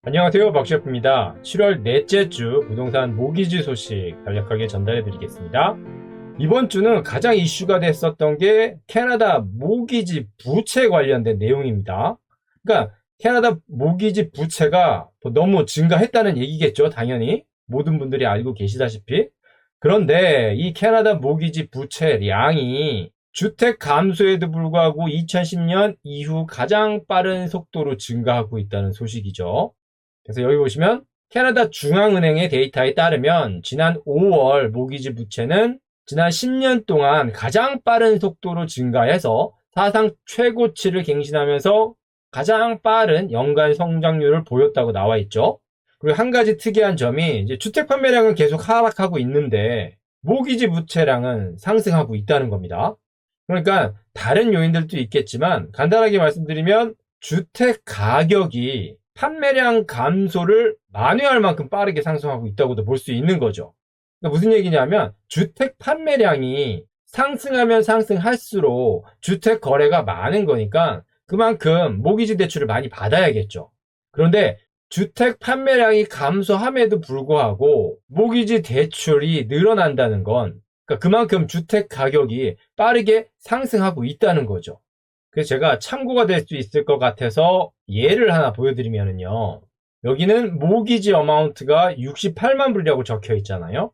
안녕하세요, 박셰프입니다. 7월 넷째 주 부동산 모기지 소식 간략하게 전달해 드리겠습니다. 이번 주는 가장 이슈가 됐었던 게 캐나다 모기지 부채 관련된 내용입니다. 그러니까 캐나다 모기지 부채가 너무 증가했다는 얘기겠죠, 당연히. 모든 분들이 알고 계시다시피. 그런데 이 캐나다 모기지 부채량이 주택 감소에도 불구하고 2010년 이후 가장 빠른 속도로 증가하고 있다는 소식이죠. 그래서 여기 보시면 캐나다 중앙은행의 데이터에 따르면 지난 5월 모기지 부채는 지난 10년 동안 가장 빠른 속도로 증가해서 사상 최고치를 갱신하면서 가장 빠른 연간 성장률을 보였다고 나와 있죠. 그리고 한 가지 특이한 점이 이제 주택 판매량은 계속 하락하고 있는데 모기지 부채량은 상승하고 있다는 겁니다. 그러니까 다른 요인들도 있겠지만 간단하게 말씀드리면 주택 가격이 판매량 감소를 만회할 만큼 빠르게 상승하고 있다고도 볼 수 있는 거죠. 그러니까 무슨 얘기냐면 주택 판매량이 상승하면 상승할수록 주택 거래가 많은 거니까 그만큼 모기지 대출을 많이 받아야겠죠. 그런데 주택 판매량이 감소함에도 불구하고 모기지 대출이 늘어난다는 건 그러니까 그만큼 주택 가격이 빠르게 상승하고 있다는 거죠. 그래서 제가 참고가 될 수 있을 것 같아서 예를 하나 보여드리면요. 여기는 모기지 어마운트가 68만 불이라고 적혀 있잖아요.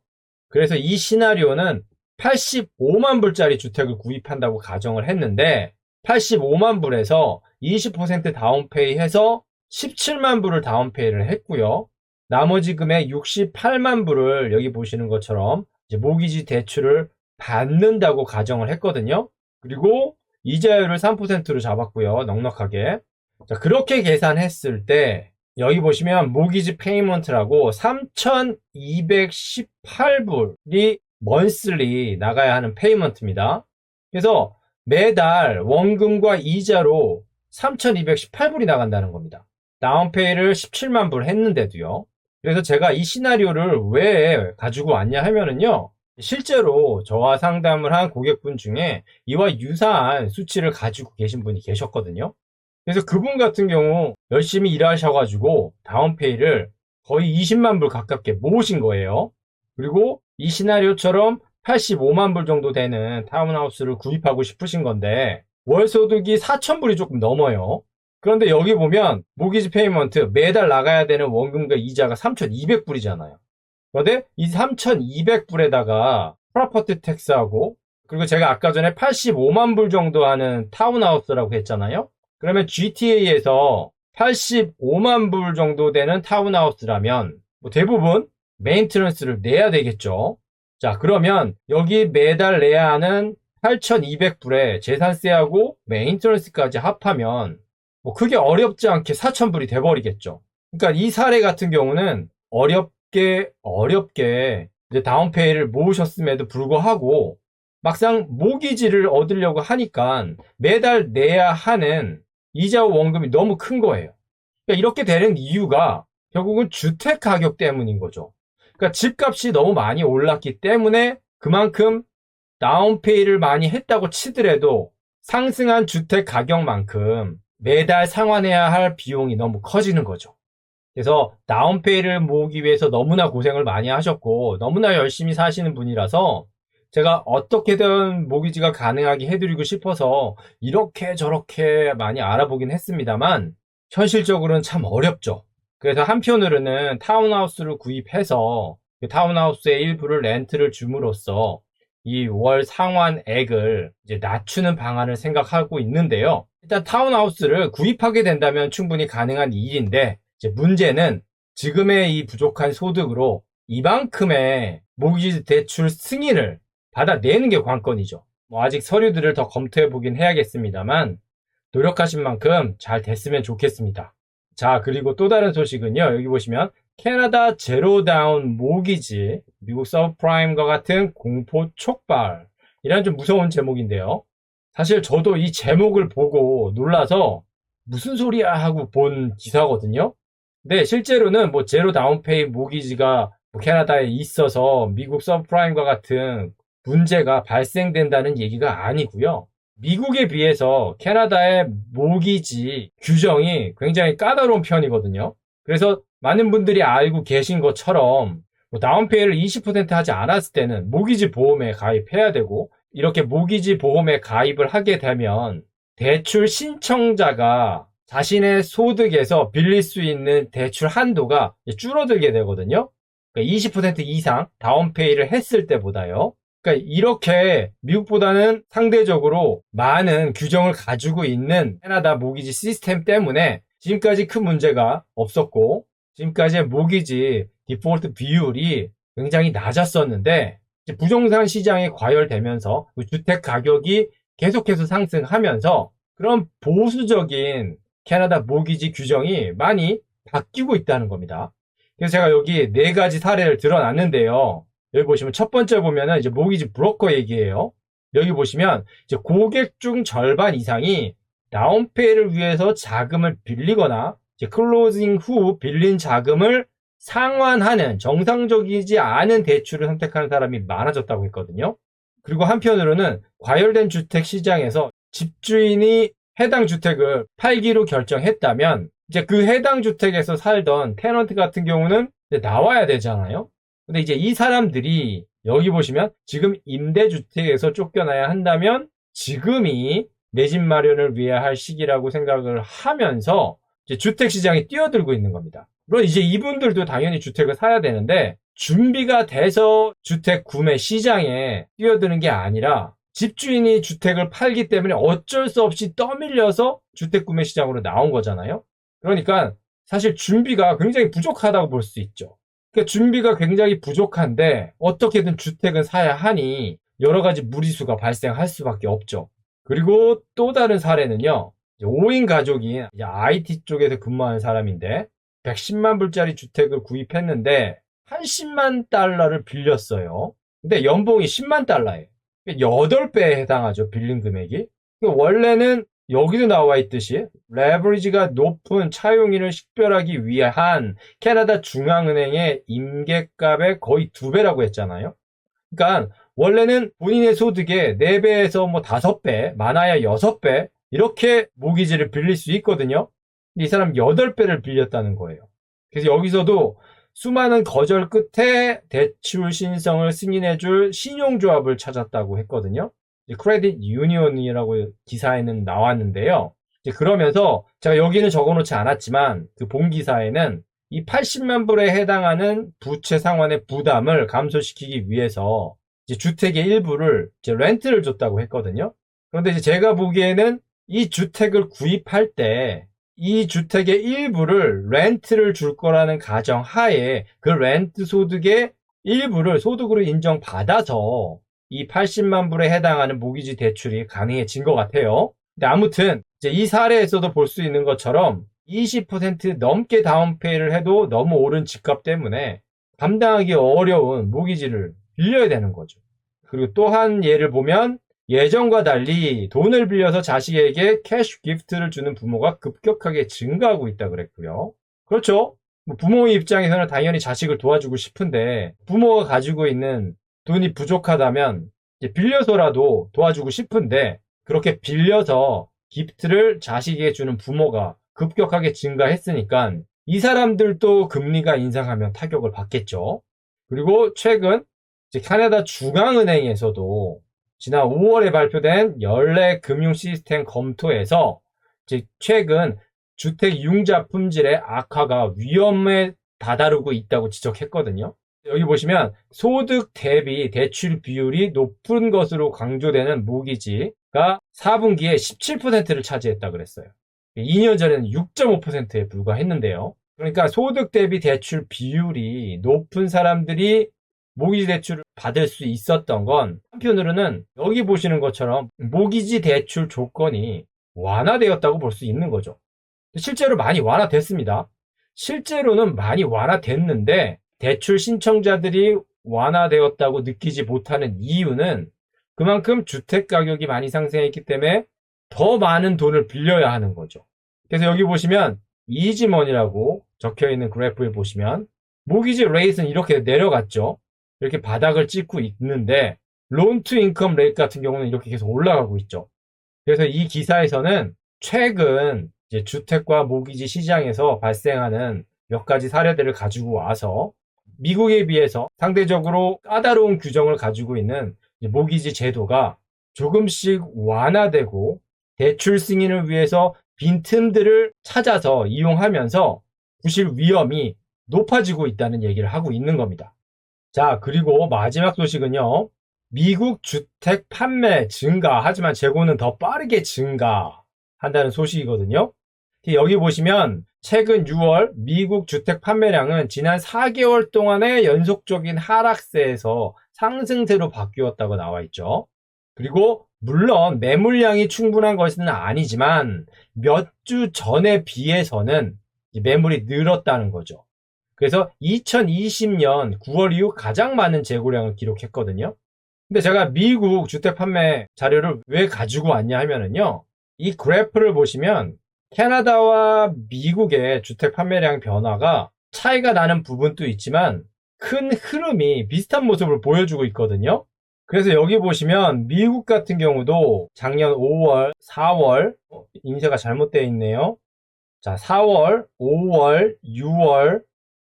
그래서 이 시나리오는 85만 불짜리 주택을 구입한다고 가정을 했는데 85만 불에서 20% 다운페이 해서 17만 불을 다운페이를 했고요. 나머지 금액 68만 불을 여기 보시는 것처럼 이제 모기지 대출을 받는다고 가정을 했거든요. 그리고 이자율을 3%로 잡았고요. 넉넉하게. 자, 그렇게 계산했을 때 여기 보시면 모기지 페이먼트라고 3,218불이 먼슬리 나가야 하는 페이먼트입니다. 그래서 매달 원금과 이자로 3,218불이 나간다는 겁니다. 다운페이를 17만 불 했는데도요. 그래서 제가 이 시나리오를 왜 가지고 왔냐 하면은요. 실제로 저와 상담을 한 고객분 중에 이와 유사한 수치를 가지고 계신 분이 계셨거든요. 그래서 그분 같은 경우 열심히 일하셔가지고 다운페이를 거의 20만 불 가깝게 모으신 거예요. 그리고 이 시나리오처럼 85만 불 정도 되는 타운하우스를 구입하고 싶으신 건데 월 소득이 4천 불이 조금 넘어요. 그런데 여기 보면 모기지 페이먼트 매달 나가야 되는 원금과 이자가 3,200불이잖아요. 그런데 이 3,200불에다가 프로퍼티 텍스하고 그리고 제가 아까 전에 85만 불 정도 하는 타운하우스라고 했잖아요. 그러면 GTA에서 85만 불 정도 되는 타운하우스라면 뭐 대부분 메인트런스를 내야 되겠죠. 자, 그러면 여기 매달 내야 하는 8,200불에 재산세하고 메인트런스까지 합하면 뭐 크게 어렵지 않게 4,000불이 돼버리겠죠. 그러니까 이 사례 같은 경우는 어렵게 이제 다운페이를 모으셨음에도 불구하고 막상 모기지를 얻으려고 하니까 매달 내야 하는 이자와 원금이 너무 큰 거예요. 그러니까 이렇게 되는 이유가 결국은 주택 가격 때문인 거죠. 그러니까 집값이 너무 많이 올랐기 때문에 그만큼 다운페이를 많이 했다고 치더라도 상승한 주택 가격만큼 매달 상환해야 할 비용이 너무 커지는 거죠. 그래서 다운페이를 모으기 위해서 너무나 고생을 많이 하셨고 너무나 열심히 사시는 분이라서 제가 어떻게든 모기지가 가능하게 해드리고 싶어서 이렇게 저렇게 많이 알아보긴 했습니다만 현실적으로는 참 어렵죠. 그래서 한편으로는 타운하우스를 구입해서 그 타운하우스의 일부를 렌트를 줌으로써 이 월 상환액을 이제 낮추는 방안을 생각하고 있는데요. 일단 타운하우스를 구입하게 된다면 충분히 가능한 일인데 이제 문제는 지금의 이 부족한 소득으로 이만큼의 모기지 대출 승인을 받아내는 게 관건이죠. 뭐 아직 서류들을 더 검토해 보긴 해야겠습니다만 노력하신 만큼 잘 됐으면 좋겠습니다. 자, 그리고 또 다른 소식은요. 여기 보시면 캐나다 제로다운 모기지, 미국 서브프라임과 같은 공포 촉발 이런 좀 무서운 제목인데요. 사실 저도 이 제목을 보고 놀라서 무슨 소리야 하고 본 기사거든요. 근데 실제로는 뭐 제로 다운페이 모기지가 뭐 캐나다에 있어서 미국 서브프라임과 같은 문제가 발생된다는 얘기가 아니고요. 미국에 비해서 캐나다의 모기지 규정이 굉장히 까다로운 편이거든요. 그래서 많은 분들이 알고 계신 것처럼 다운페이를 20% 하지 않았을 때는 모기지 보험에 가입해야 되고, 이렇게 모기지 보험에 가입을 하게 되면 대출 신청자가 자신의 소득에서 빌릴 수 있는 대출 한도가 줄어들게 되거든요. 그러니까 20% 이상 다운페이를 했을 때보다요. 그러니까 이렇게 미국보다는 상대적으로 많은 규정을 가지고 있는 캐나다 모기지 시스템 때문에 지금까지 큰 문제가 없었고, 지금까지의 모기지 디폴트 비율이 굉장히 낮았었는데, 이제 부동산 시장에 과열되면서 주택 가격이 계속해서 상승하면서 그런 보수적인 캐나다 모기지 규정이 많이 바뀌고 있다는 겁니다. 그래서 제가 여기 네 가지 사례를 들어놨는데요. 여기 보시면 첫 번째 보면은 이제 모기지 브로커 얘기예요. 여기 보시면 이제 고객 중 절반 이상이 다운페이를 위해서 자금을 빌리거나 이제 클로징 후 빌린 자금을 상환하는 정상적이지 않은 대출을 선택하는 사람이 많아졌다고 했거든요. 그리고 한편으로는 과열된 주택 시장에서 집주인이 해당 주택을 팔기로 결정했다면 이제 그 해당 주택에서 살던 테넌트 같은 경우는 이제 나와야 되잖아요. 근데 이제 이 사람들이 여기 보시면 지금 임대주택에서 쫓겨나야 한다면 지금이 내 집 마련을 위해 할 시기라고 생각을 하면서 이제 주택 시장이 뛰어들고 있는 겁니다. 물론 이제 이분들도 당연히 주택을 사야 되는데 준비가 돼서 주택 구매 시장에 뛰어드는 게 아니라 집주인이 주택을 팔기 때문에 어쩔 수 없이 떠밀려서 주택 구매 시장으로 나온 거잖아요. 그러니까 사실 준비가 굉장히 부족하다고 볼 수 있죠. 그러니까 준비가 굉장히 부족한데 어떻게든 주택은 사야 하니 여러 가지 무리수가 발생할 수밖에 없죠. 그리고 또 다른 사례는요. 5인 가족이 IT 쪽에서 근무하는 사람인데 110만 불짜리 주택을 구입했는데 80만 달러를 빌렸어요. 근데 연봉이 10만 달러예요. 8배에 해당하죠. 빌린 금액이. 원래는 여기도 나와 있듯이 레버리지가 높은 차용인을 식별하기 위한 캐나다 중앙은행의 임대값의 거의 2배라고 했잖아요. 그러니까 원래는 본인의 소득의 4배에서 5배, 많아야 6배 이렇게 모기지를 빌릴 수 있거든요. 근데 이 사람 8배를 빌렸다는 거예요. 그래서 여기서도 수많은 거절 끝에 대출 신청을 승인해줄 신용조합을 찾았다고 했거든요. 크레딧 유니온이라고 기사에는 나왔는데요. 그러면서 제가 여기는 적어놓지 않았지만 그 본 기사에는 이 80만 불에 해당하는 부채 상환의 부담을 감소시키기 위해서 이제 주택의 일부를 이제 렌트를 줬다고 했거든요. 그런데 이제 제가 보기에는 이 주택을 구입할 때 이 주택의 일부를 렌트를 줄 거라는 가정 하에 그 렌트 소득의 일부를 소득으로 인정받아서 이 80만 불에 해당하는 모기지 대출이 가능해진 것 같아요. 근데 아무튼 이제 이 사례에서도 볼 수 있는 것처럼 20% 넘게 다운페이를 해도 너무 오른 집값 때문에 감당하기 어려운 모기지를 빌려야 되는 거죠. 그리고 또 한 예를 보면 예전과 달리 돈을 빌려서 자식에게 캐시 기프트를 주는 부모가 급격하게 증가하고 있다 그랬고요. 그렇죠. 부모의 입장에서는 당연히 자식을 도와주고 싶은데 부모가 가지고 있는 돈이 부족하다면 빌려서라도 도와주고 싶은데 그렇게 빌려서 기프트를 자식에게 주는 부모가 급격하게 증가했으니까 이 사람들도 금리가 인상하면 타격을 받겠죠. 그리고 최근 캐나다 중앙은행에서도 지난 5월에 발표된 연례 금융 시스템 검토에서 최근 주택 융자 품질의 악화가 위험에 다다르고 있다고 지적했거든요. 여기 보시면 소득 대비 대출 비율이 높은 것으로 강조되는 모기지가 4분기에 17%를 차지했다 그랬어요. 2년 전에는 6.5%에 불과했는데요. 그러니까 소득 대비 대출 비율이 높은 사람들이 모기지 대출을 받을 수 있었던 건 한편으로는 여기 보시는 것처럼 모기지 대출 조건이 완화되었다고 볼 수 있는 거죠. 실제로 많이 완화됐습니다. 실제로는 많이 완화됐는데 대출 신청자들이 완화되었다고 느끼지 못하는 이유는 그만큼 주택 가격이 많이 상승했기 때문에 더 많은 돈을 빌려야 하는 거죠. 그래서 여기 보시면 이지머니라고 적혀있는 그래프를 보시면 모기지 레이트는 이렇게 내려갔죠. 이렇게 바닥을 찍고 있는데 론 투 인컴 레이트 같은 경우는 이렇게 계속 올라가고 있죠. 그래서 이 기사에서는 최근 이제 주택과 모기지 시장에서 발생하는 몇 가지 사례들을 가지고 와서 미국에 비해서 상대적으로 까다로운 규정을 가지고 있는 모기지 제도가 조금씩 완화되고 대출 승인을 위해서 빈틈들을 찾아서 이용하면서 부실 위험이 높아지고 있다는 얘기를 하고 있는 겁니다. 자, 그리고 마지막 소식은요. 미국 주택 판매 증가, 하지만 재고는 더 빠르게 증가한다는 소식이거든요. 여기 보시면 최근 6월 미국 주택 판매량은 지난 4개월 동안의 연속적인 하락세에서 상승세로 바뀌었다고 나와 있죠. 그리고 물론 매물량이 충분한 것은 아니지만 몇 주 전에 비해서는 매물이 늘었다는 거죠. 그래서 2020년 9월 이후 가장 많은 재고량을 기록했거든요. 근데 제가 미국 주택 판매 자료를 왜 가지고 왔냐 하면은요. 이 그래프를 보시면 캐나다와 미국의 주택 판매량 변화가 차이가 나는 부분도 있지만 큰 흐름이 비슷한 모습을 보여주고 있거든요. 그래서 여기 보시면 미국 같은 경우도 작년 5월, 4월, 인쇄가 잘못되어 있네요. 자, 4월, 5월, 6월,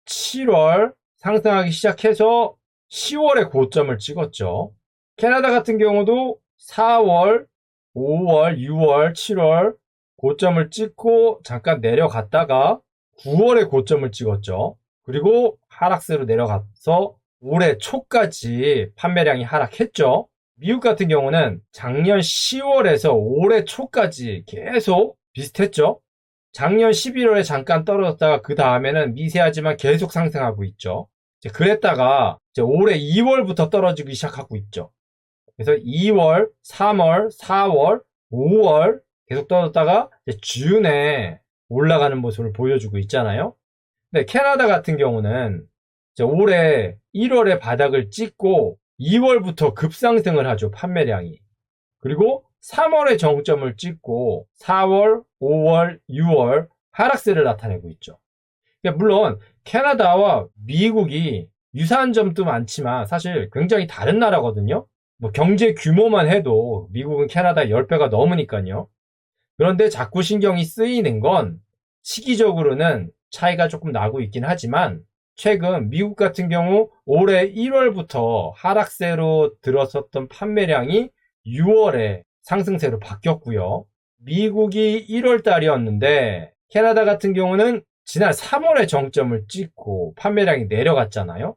7월 상승하기 시작해서 10월에 고점을 찍었죠. 캐나다 같은 경우도 4월, 5월, 6월, 7월 고점을 찍고 잠깐 내려갔다가 9월에 고점을 찍었죠. 그리고 하락세로 내려가서 올해 초까지 판매량이 하락했죠. 미국 같은 경우는 작년 10월에서 올해 초까지 계속 비슷했죠. 작년 11월에 잠깐 떨어졌다가 그 다음에는 미세하지만 계속 상승하고 있죠. 그랬다가 올해 2월부터 떨어지기 시작하고 있죠. 그래서 2월, 3월, 4월, 5월 계속 떨어졌다가 June에 올라가는 모습을 보여주고 있잖아요. 근데 캐나다 같은 경우는 올해 1월에 바닥을 찍고 2월부터 급상승을 하죠, 판매량이. 그리고 3월에 정점을 찍고 4월, 5월, 6월 하락세를 나타내고 있죠. 물론 캐나다와 미국이 유사한 점도 많지만 사실 굉장히 다른 나라거든요. 경제 규모만 해도 미국은 캐나다 10배가 넘으니까요. 그런데 자꾸 신경이 쓰이는 건 시기적으로는 차이가 조금 나고 있긴 하지만 최근 미국 같은 경우 올해 1월부터 하락세로 들어섰던 판매량이 6월에 상승세로 바뀌었고요. 미국이 1월 달이었는데 캐나다 같은 경우는 지난 3월에 정점을 찍고 판매량이 내려갔잖아요.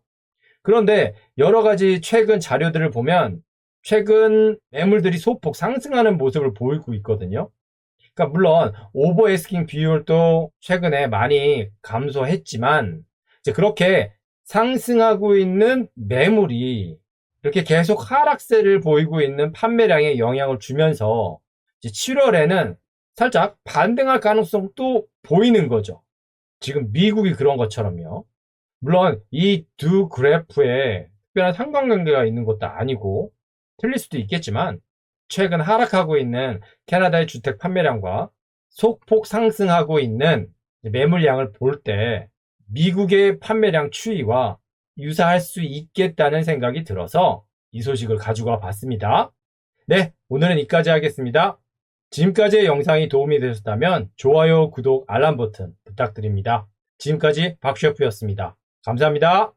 그런데 여러 가지 최근 자료들을 보면 최근 매물들이 소폭 상승하는 모습을 보이고 있거든요. 그러니까 물론 오버애스킹 비율도 최근에 많이 감소했지만 그렇게 상승하고 있는 매물이 이렇게 계속 하락세를 보이고 있는 판매량에 영향을 주면서 7월에는 살짝 반등할 가능성도 보이는 거죠. 지금 미국이 그런 것처럼요. 물론 이 두 그래프에 특별한 상관관계가 있는 것도 아니고 틀릴 수도 있겠지만 최근 하락하고 있는 캐나다의 주택 판매량과 소폭 상승하고 있는 매물량을 볼 때 미국의 판매량 추이와 유사할 수 있겠다는 생각이 들어서 이 소식을 가지고 와 봤습니다. 네, 오늘은 여기까지 하겠습니다. 지금까지의 영상이 도움이 되셨다면 좋아요, 구독, 알람 버튼 부탁드립니다. 지금까지 박셰프였습니다. 감사합니다.